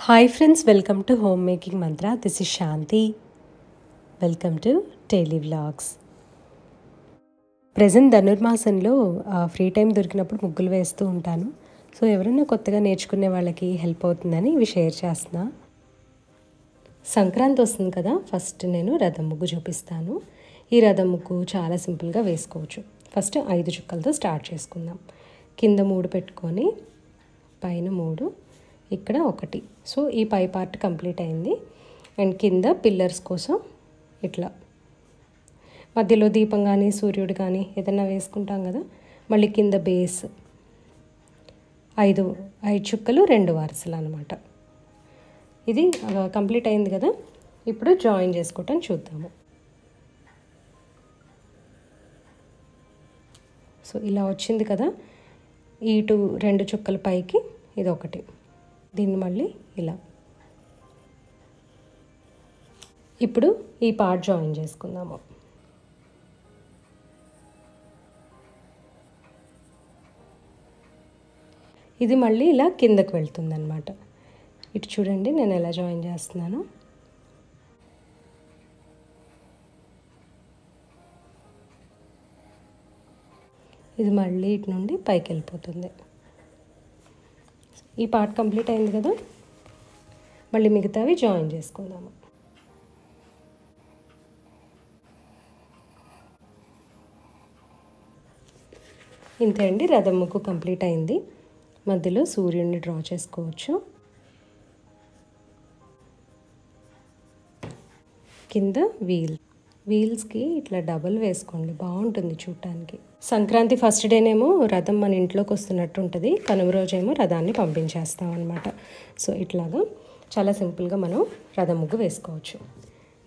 Hi friends, welcome to Homemaking Mantra. This is Shanti. Welcome to Daily Vlogs. Present ధనుర్మాసంలో free time దొరికినప్పుడు ముగ్గులు వేస్తూ ఉంటాను. So ఎవరైనా కొత్తగా నేర్చుకునే వాళ్ళకి హెల్ప్ అవుతుందని ఇవి షేర్ చేస్తున్నా. సంక్రాంతి వస్తుంది కదా, ఫస్ట్ నేను రథం ముగ్గు చూపిస్తాను. ఈ రథం ముగ్గు చాలా సింపుల్గా వేసుకోవచ్చు. ఫస్ట్ 5 చుక్కలతో స్టార్ట్ చేసుకుందాం. కింద 3 పెట్టుకొని పైన 3, ఇక్కడ 1. సో ఈ పై పార్ట్ కంప్లీట్ అయింది. అండ్ కింద పిల్లర్స్ కోసం ఇట్లా మధ్యలో దీపం కానీ సూర్యుడు కానీ ఏదైనా వేసుకుంటాం కదా. మళ్ళీ కింద బేస్ 5 చుక్కలు 2 వరుసలు అనమాట. ఇది కంప్లీట్ అయింది కదా. ఇప్పుడు జాయిన్ చేసుకోవటం చూద్దాము. సో ఇలా వచ్చింది కదా. ఈ 2 చుక్కల పైకి ఇది 1. దీన్ని మళ్ళీ ఇలా. ఇప్పుడు ఈ పార్ట్ జాయిన్ చేసుకుందాము. ఇది మళ్ళీ ఇలా కిందకు వెళ్తుంది అన్నమాట. ఇటు చూడండి నేను ఎలా జాయిన్ చేస్తున్నాను. ఇది మళ్ళీ ఇటు నుండి పైకి వెళ్ళిపోతుంది. ఈ పార్ట్ కంప్లీట్ అయింది కదా. మళ్ళీ మిగతావి జాయిన్ చేసుకుందాము. ఇంతే అండి, రథం ముగ్గు కంప్లీట్ అయింది. మధ్యలో సూర్యుడిని డ్రా చేసుకోవచ్చు. కింద వీల్స్కి ఇట్లా డబల్ వేసుకోండి, బాగుంటుంది చూడటానికి. సంక్రాంతి ఫస్ట్ డేనేమో రథం మన ఇంట్లోకి వస్తున్నట్టు ఉంటుంది, కనుమ రోజేమో రథాన్ని పంపించేస్తాం అనమాట. సో ఇట్లాగా చాలా సింపుల్గా మనం రథం ముగ్గు వేసుకోవచ్చు.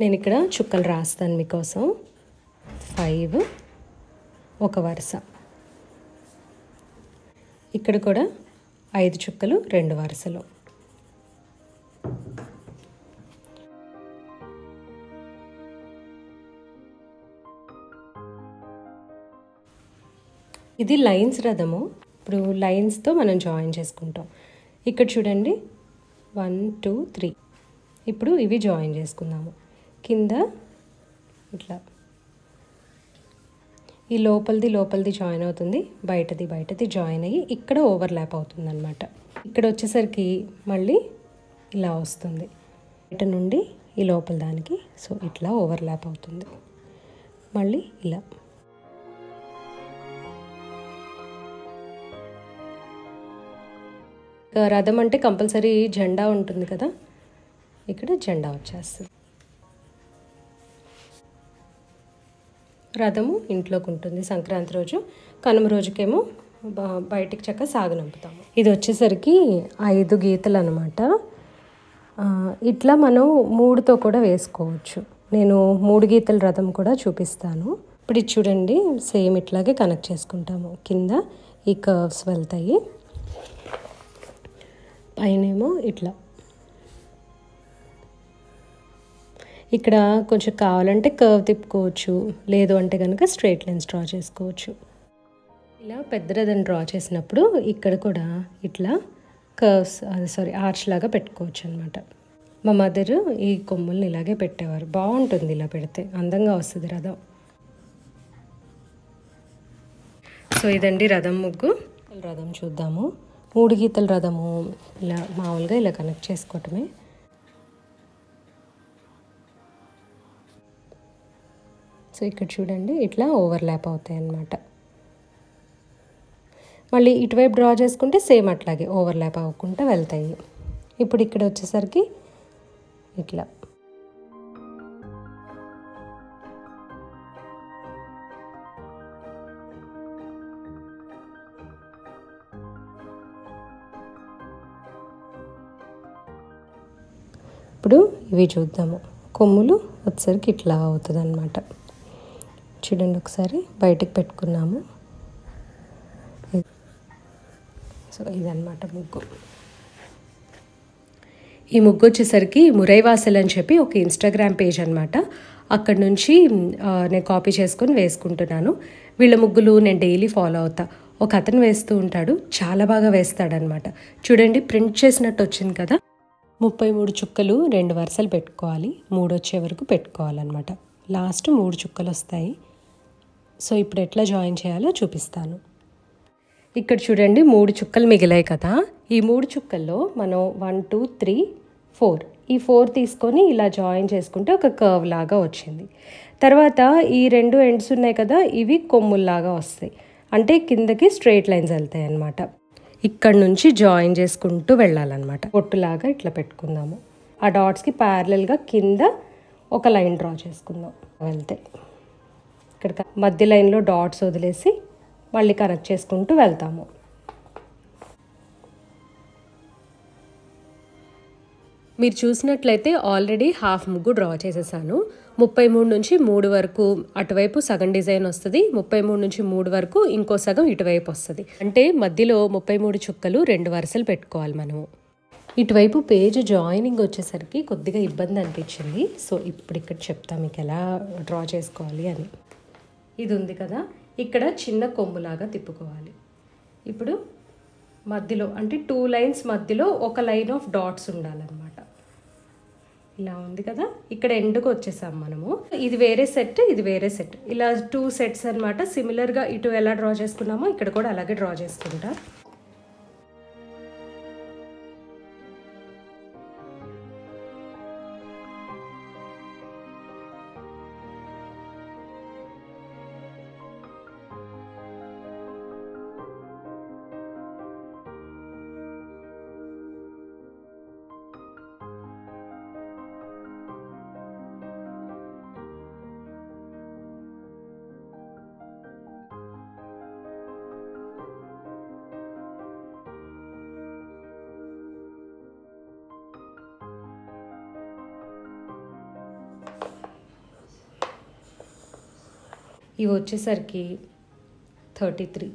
నేను ఇక్కడ చుక్కలు రాస్తాను మీకోసం. 5 ఒక వరుస, ఇక్కడ కూడా 5 చుక్కలు 2 వరుసలు. ఇది లైన్స్ రథము. ఇప్పుడు లైన్స్తో మనం జాయిన్ చేసుకుంటాం. ఇక్కడ చూడండి 1 2 3. ఇప్పుడు ఇవి జాయిన్ చేసుకుందాము. కింద ఇట్లా ఈ లోపలిది జాయిన్ అవుతుంది, బయటది జాయిన్ అయ్యి ఇక్కడ ఓవర్లాప్ అవుతుంది అనమాట. ఇక్కడ వచ్చేసరికి మళ్ళీ ఇలా వస్తుంది, బయట నుండి ఈ లోపల దానికి. సో ఇట్లా ఓవర్లాప్ అవుతుంది. మళ్ళీ ఇలా. రథం అంటే కంపల్సరీ జెండా ఉంటుంది కదా, ఇక్కడ జెండా వచ్చేస్తుంది. రథము ఇంట్లోకి ఉంటుంది సంక్రాంతి రోజు. కనుమ రోజుకేమో బయటికి చక్కగా సాగనంపుతాము. ఇది వచ్చేసరికి 5 గీతలు అనమాట. ఇట్లా మనం 3తో కూడా వేసుకోవచ్చు. నేను 3 గీతల రథం కూడా చూపిస్తాను. ఇప్పుడు ఇది చూడండి, సేమ్ ఇట్లాగే కనెక్ట్ చేసుకుంటాము. కింద ఈ కర్వ్స్ వెళ్తాయి, పైనేమో ఇట్లా. ఇక్కడ కొంచెం కావాలంటే కర్వ్ తిప్పుకోవచ్చు, లేదు అంటే కనుక స్ట్రైట్ లైన్స్ డ్రా చేసుకోవచ్చు. ఇలా పెద్ద రథం డ్రా చేసినప్పుడు ఇక్కడ కూడా ఇట్లా కర్వ్స్ ఆర్చ్ లాగా పెట్టుకోవచ్చు అనమాట. మా మదర్ ఈ కొమ్ముల్ని ఇలాగే పెట్టేవారు. బాగుంటుంది, ఇలా పెడితే అందంగా వస్తుంది రథం. సో ఇదండి రథం ముగ్గు. రథం చూద్దాము. 3 గీతల రథము ఇలా మామూలుగా ఇలా కనెక్ట్ చేసుకోవటమే. సో ఇక్కడ చూడండి ఇట్లా ఓవర్లాప్ అవుతాయి అన్నమాట. మళ్ళీ ఇటువైపు డ్రా చేసుకుంటే సేమ్ అట్లాగే ఓవర్లాప్ అవ్వకుండా వెళ్తాయి. ఇప్పుడు ఇక్కడ వచ్చేసరికి ఇట్లా. ఇప్పుడు ఇవి చూద్దాము. కొమ్ములు వచ్చేసరికి ఇట్లా అవుతుంది అన్నమాట. చూడండి ఒకసారి బయటకు పెట్టుకున్నాము. సో ఇదన్నమాట ముగ్గు. ఈ ముగ్గు వచ్చేసరికి మురైవాసల్ అని చెప్పి ఒక ఇన్స్టాగ్రామ్ పేజ్ అనమాట. అక్కడ నుంచి నేను కాపీ చేసుకొని వేసుకుంటున్నాను. వీళ్ళ ముగ్గులు నేను డైలీ ఫాలో అవుతా. ఒక అతను వేస్తూ ఉంటాడు, చాలా బాగా వేస్తాడనమాట. చూడండి ప్రింట్ చేసినట్టు వచ్చింది కదా. 33 చుక్కలు 2 వరుసలు పెట్టుకోవాలి. 3 వచ్చే వరకు పెట్టుకోవాలన్నమాట. లాస్ట్ 3 చుక్కలు వస్తాయి. సో ఇప్పుడు ఎట్లా జాయిన్ చేయాలో చూపిస్తాను. ఇక్కడ చూడండి 3 చుక్కలు మిగిలాయి కదా. ఈ 3 చుక్కల్లో మనం 1 2 3 4 ఈ 4 తీసుకొని ఇలా జాయిన్ చేసుకుంటే ఒక కర్వ్ లాగా వచ్చింది. తర్వాత ఈ 2 ఎండ్స్ ఉన్నాయి కదా, ఇవి కొమ్ముల్లాగా వస్తాయి. అంటే కిందకి స్ట్రైట్ లైన్స్ వెళ్తాయి అన్నమాట. ఇక్కడ నుంచి జాయిన్ చేసుకుంటూ వెళ్ళాలన్నమాట. పొట్టులాగా ఇట్లా పెట్టుకుందాము. ఆ డాట్స్కి ప్యారలల్గా కింద ఒక లైన్ డ్రా చేసుకుందాం. వెళ్తాయి ఇక్కడ మధ్య లైన్లో డాట్స్ వదిలేసి మళ్ళీ కనెక్ట్ చేసుకుంటూ వెళ్తాము. మీరు చూసినట్లయితే ఆల్రెడీ హాఫ్ ముగ్గు డ్రా చేసేసాను. 33 నుంచి 3 వరకు అటువైపు సగం డిజైన్ వస్తుంది. 33 నుంచి 3 వరకు ఇంకో సగం ఇటువైపు వస్తుంది. అంటే మధ్యలో 33 చుక్కలు 2 వరుసలు పెట్టుకోవాలి మనము. ఇటువైపు పేజ్ జాయినింగ్ వచ్చేసరికి కొద్దిగా ఇబ్బంది అనిపించింది. సో ఇప్పుడు ఇక్కడ చెప్తా మీకు ఎలా డ్రా చేసుకోవాలి అని. ఇది ఉంది కదా, ఇక్కడ చిన్న కొమ్ములాగా తిప్పుకోవాలి. ఇప్పుడు మధ్యలో అంటే 2 లైన్స్ మధ్యలో ఒక లైన్ ఆఫ్ డాట్స్ ఉండాలన్నమాట. ఇలా ఉంది కదా, ఇక్కడ ఎండ్కి వచ్చేసాం మనము. ఇది వేరే సెట్, ఇది వేరే సెట్, ఇలా 2 సెట్స్ అనమాట. సిమిలర్గా ఇటు ఎలా డ్రా చేసుకున్నామో ఇక్కడ కూడా అలాగే డ్రా చేసుకుంటా. ఇవి వచ్చేసరికి 33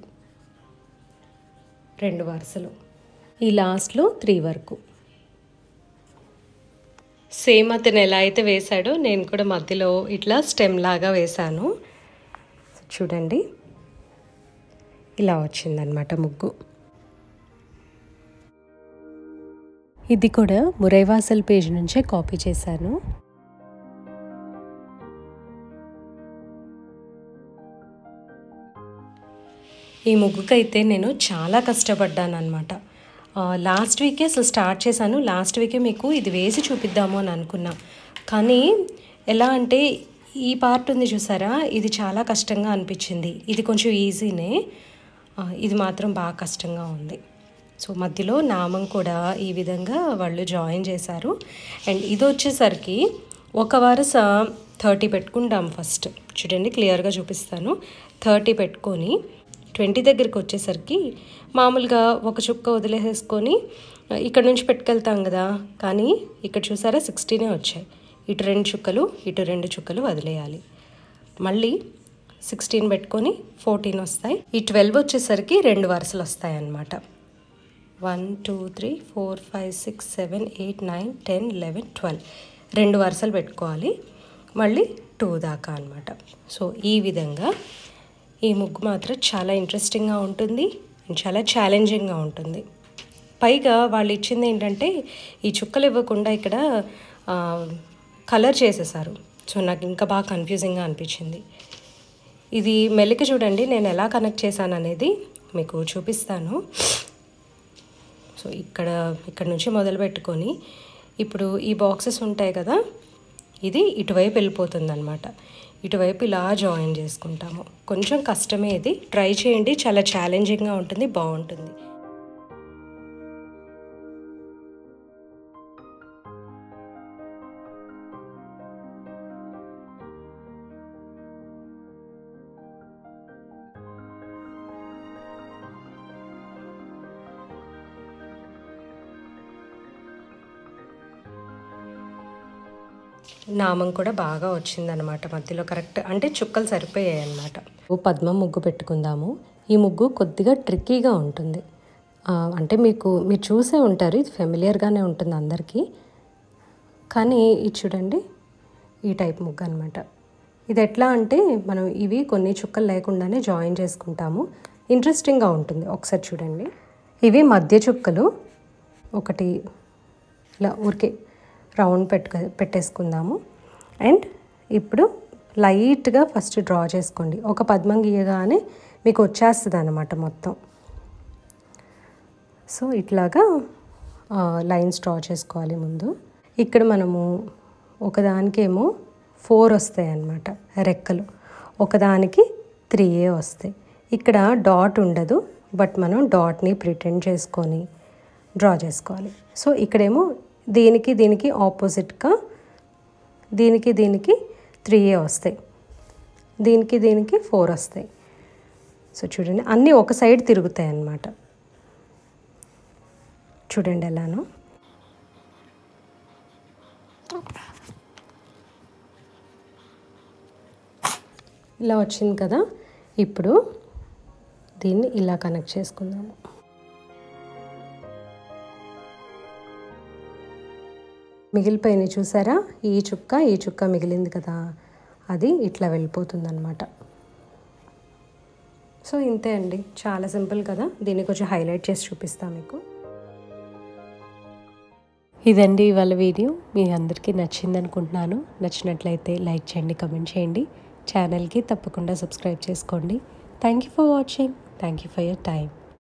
2 వరుసలు, ఈ లాస్ట్లో 3 వరకు. సేమ్ అతను ఎలా అయితే వేశాడో నేను కూడా మధ్యలో ఇట్లా స్టెమ్ లాగా వేశాను. చూడండి ఇలా వచ్చిందనమాట ముగ్గు. ఇది కూడా మురైవాసల్ పేజ్ నుంచే కాపీ చేశాను. ఈ ముగ్గుకైతే నేను చాలా కష్టపడ్డాను అనమాట. లాస్ట్ వీకే అసలు స్టార్ట్ చేశాను. లాస్ట్ వీకే మీకు ఇది వేసి చూపిద్దాము అని అనుకున్నా. కానీ ఎలా అంటే ఈ పార్ట్ ఉంది చూసారా, ఇది చాలా కష్టంగా అనిపించింది. ఇది కొంచెం ఈజీనే, ఇది మాత్రం బాగా కష్టంగా ఉంది. సో మధ్యలో నామం కూడా ఈ విధంగా వాళ్ళు జాయిన్ చేశారు. అండ్ ఇది వచ్చేసరికి ఒక వరుస 30 పెట్టుకుంటాం ఫస్ట్. చూడండి క్లియర్గా చూపిస్తాను. 30 పెట్టుకొని 20 దగ్గరికి వచ్చేసరికి మామూలుగా ఒక చుక్క వదిలేసేసుకొని ఇక్కడ నుంచి పెట్టుకెళ్తాం కదా, కానీ ఇక్కడ చూసారా 16 వచ్చాయి. ఇటు 2 చుక్కలు, ఇటు 2 చుక్కలు వదిలేయాలి. మళ్ళీ 16 పెట్టుకొని 14 వస్తాయి. ఈ 12 వచ్చేసరికి 2 వరుసలు వస్తాయి అన్నమాట. 1 2 3 4 5 6 7 8 9 10 11 12 2 వరుసలు పెట్టుకోవాలి. మళ్ళీ 2 దాకా అన్నమాట. సో ఈ విధంగా ఈ ముగ్గు మాత్రం చాలా ఇంట్రెస్టింగ్గా ఉంటుంది అండ్ చాలా ఛాలెంజింగ్గా ఉంటుంది. పైగా వాళ్ళు ఇచ్చింది ఏంటంటే ఈ చుక్కలు ఇవ్వకుండా ఇక్కడ కలర్ చేసేసారు. సో నాకు ఇంకా బాగా కన్ఫ్యూజింగ్గా అనిపించింది. ఇది మెల్లిక చూడండి నేను ఎలా కనెక్ట్ చేశాను అనేది మీకు చూపిస్తాను. సో ఇక్కడ నుంచి మొదలు పెట్టుకొని ఇప్పుడు ఈ బాక్సెస్ ఉంటాయి కదా, ఇది ఇటువైపు వెళ్ళిపోతుంది అనమాట. ఇటువైపు ఇలా జాయిన్ చేసుకుంటాము. కొంచెం కష్టమే, ఇది ట్రై చేయండి, చాలా ఛాలెంజింగ్గా ఉంటుంది, బాగుంటుంది. నామం కూడా బాగా వచ్చిందనమాట. మధ్యలో కరెక్ట్ అంటే చుక్కలు సరిపోయాయి అన్నమాట. పద్మం ముగ్గు పెట్టుకుందాము. ఈ ముగ్గు కొద్దిగా ట్రిక్కీగా ఉంటుంది. అంటే మీరు చూసే ఉంటారు, ఇది ఫెమిలియర్గానే ఉంటుంది అందరికీ. కానీ ఇది చూడండి ఈ టైప్ ముగ్గు అనమాట. ఇది ఎట్లా అంటే మనం ఇవి కొన్ని చుక్కలు లేకుండానే జాయిన్ చేసుకుంటాము. ఇంట్రెస్టింగ్గా ఉంటుంది. ఒకసారి చూడండి, ఇవి మధ్య చుక్కలు, ఒకటి ఇలా ఊరికే రౌండ్ పెట్టేసుకుందాము. అండ్ ఇప్పుడు లైట్గా ఫస్ట్ డ్రా చేసుకోండి. ఒక పద్మం గీయగానే మీకు వచ్చేస్తుంది అన్నమాట మొత్తం. సో ఇట్లాగా లైన్స్ డ్రా చేసుకోవాలి ముందు. ఇక్కడ మనము ఒకదానికేమో 4 వస్తాయి అన్నమాట రెక్కలు, ఒకదానికి 3 వస్తాయి. ఇక్కడ డాట్ ఉండదు, బట్ మనం డాట్ని ప్రిటెండ్ చేసుకొని డ్రా చేసుకోవాలి. సో ఇక్కడేమో దీనికి దీనికి ఆపోజిట్గా దీనికి 3 వస్తాయి, దీనికి 4 వస్తాయి. సో చూడండి అన్నీ ఒక సైడ్ తిరుగుతాయి అన్నమాట. చూడండి ఎలానో. ఇలా వచ్చింది కదా. ఇప్పుడు దీన్ని ఇలా కనెక్ట్ చేసుకుందాము. మిగిలిపోయినాయి చూసారా, ఈ చుక్క మిగిలింది కదా, అది ఇట్లా వెళ్ళిపోతుందన్నమాట. సో ఇంతే అండి, చాలా సింపుల్ కదా. దీన్ని కొంచెం హైలైట్ చేసి చూపిస్తాను మీకు. ఇదండి ఇవాళ వీడియో. మీ అందరికీ నచ్చింది అనుకుంటున్నాను. నచ్చినట్లయితే లైక్ చేయండి, కమెంట్ చేయండి, ఛానల్కి తప్పకుండా సబ్స్క్రైబ్ చేసుకోండి. Thank you for watching. Thank you for your time.